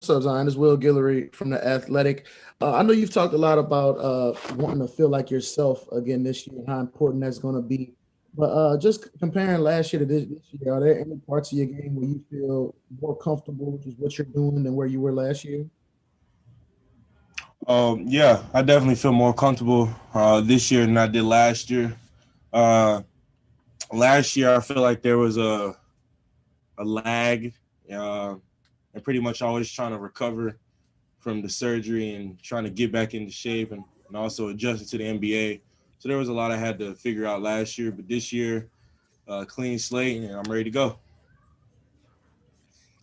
What's up, Zion? It's Will Guillory from The Athletic. I know you've talked a lot about wanting to feel like yourself again this year and how important that's going to be. But just comparing last year to this year, are there any parts of your game where you feel more comfortable with just what you're doing than where you were last year? Yeah, I definitely feel more comfortable this year than I did last year. Uh, Last year, I feel like there was a lag, uh, and pretty much always trying to recover from the surgery and trying to get back into shape and also adjusting to the NBA. So there was a lot I had to figure out last year, but this year, clean slate, and I'm ready to go.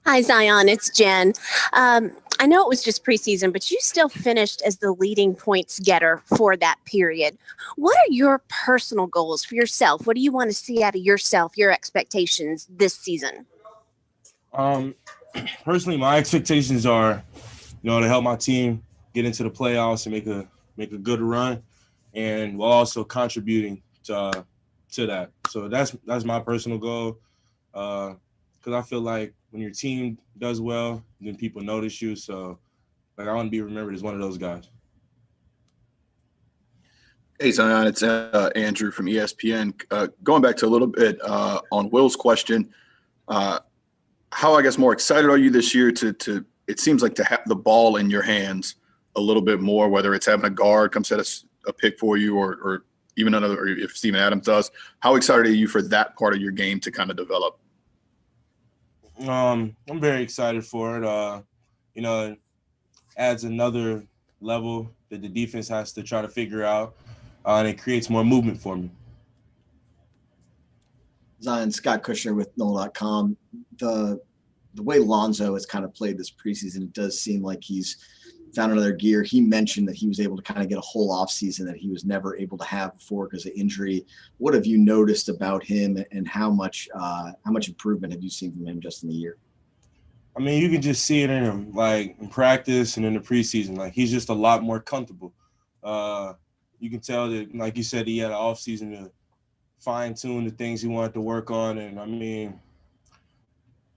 Hi, Zion. It's Jen. I know it was just preseason, but you still finished as the leading points getter for that period. What are your personal goals for yourself? What do you want to see out of yourself, your expectations this season? Um, Personally, my expectations are, to help my team get into the playoffs and make a good run, and while also contributing to that. So that's my personal goal. Because I feel like when your team does well, then people notice you. So, like, I want to be remembered as one of those guys. Hey, Zion, it's Andrew from ESPN. Going back to a little bit on Will's question, how, I guess, more excited are you this year to it seems like to have the ball in your hands a little bit more, whether it's having a guard come set a pick for you or even another, or if Steven Adams does. How excited are you for that part of your game to kind of develop? I'm very excited for it. It adds another level that the defense has to try to figure out, and it creates more movement for me. Zion, Scott Kushner with NOLA.com. The way Lonzo has kind of played this preseason, it does seem like he's found another gear. He mentioned that he was able to kind of get a whole offseason that he was never able to have before because of injury. What have you noticed about him, and how much improvement have you seen from him just in the year? I mean, you can just see it in him, like in practice and in the preseason. Like, he's just a lot more comfortable. You can tell that, like you said, he had an offseason to fine-tune the things he wanted to work on. And, I mean,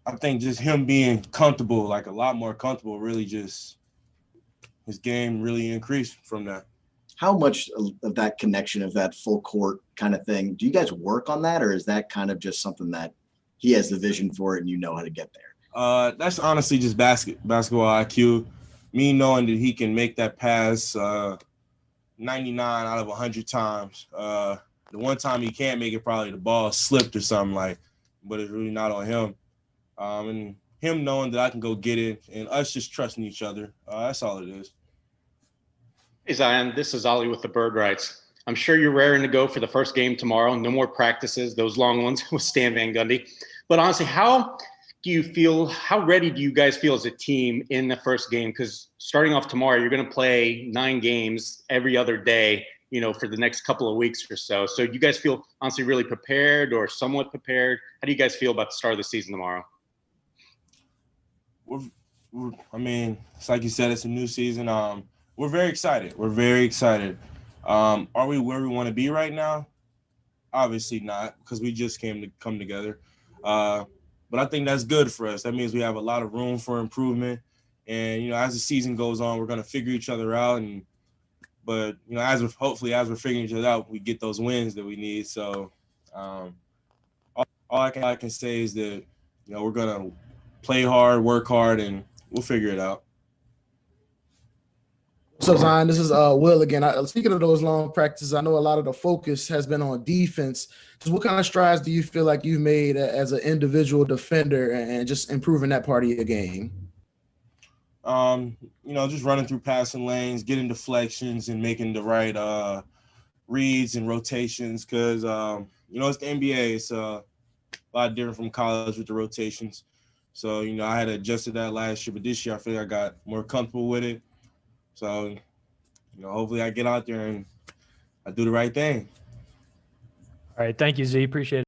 I think just him being comfortable, like a lot more comfortable, really just his game really increased from that. How much of that connection, of that full court kind of thing, do you guys work on that, or is that kind of just something that he has the vision for it and you know how to get there? That's honestly just basketball IQ. Me knowing that he can make that pass 99 out of 100 times. The one time he can't make it, probably the ball slipped or something, but it's really not on him. And him knowing that I can go get it, and us just trusting each other. That's all it is. Hey, Zion, this is Ollie with the Bird Rights. I'm sure you're raring to go for the first game tomorrow. No more practices, those long ones with Stan Van Gundy. But honestly, how ready do you guys feel as a team in the first game? Because starting off tomorrow, you're going to play 9 games every other day, for the next couple of weeks or so. So do you guys feel honestly really prepared or somewhat prepared? How do you guys feel about the start of the season tomorrow? I mean, it's like you said, it's a new season. We're very excited. Are we where we want to be right now? Obviously not, because we just come together. But I think that's good for us. That means we have a lot of room for improvement. And, as the season goes on, we're going to figure each other out. But as we're figuring each other out, we get those wins that we need. So all I can say is that, we're going to play hard, work hard, and we'll figure it out. So, Zion, this is Will again. Speaking of those long practices, I know a lot of the focus has been on defense. Just what kind of strides do you feel like you've made as an individual defender and just improving that part of your game? Just running through passing lanes, getting deflections, and making the right reads and rotations. Because it's the NBA. It's a lot different from college with the rotations. So I had adjusted that last year, but this year I feel like I got more comfortable with it. So, hopefully I get out there and I do the right thing. All right. Thank you, Z. Appreciate it.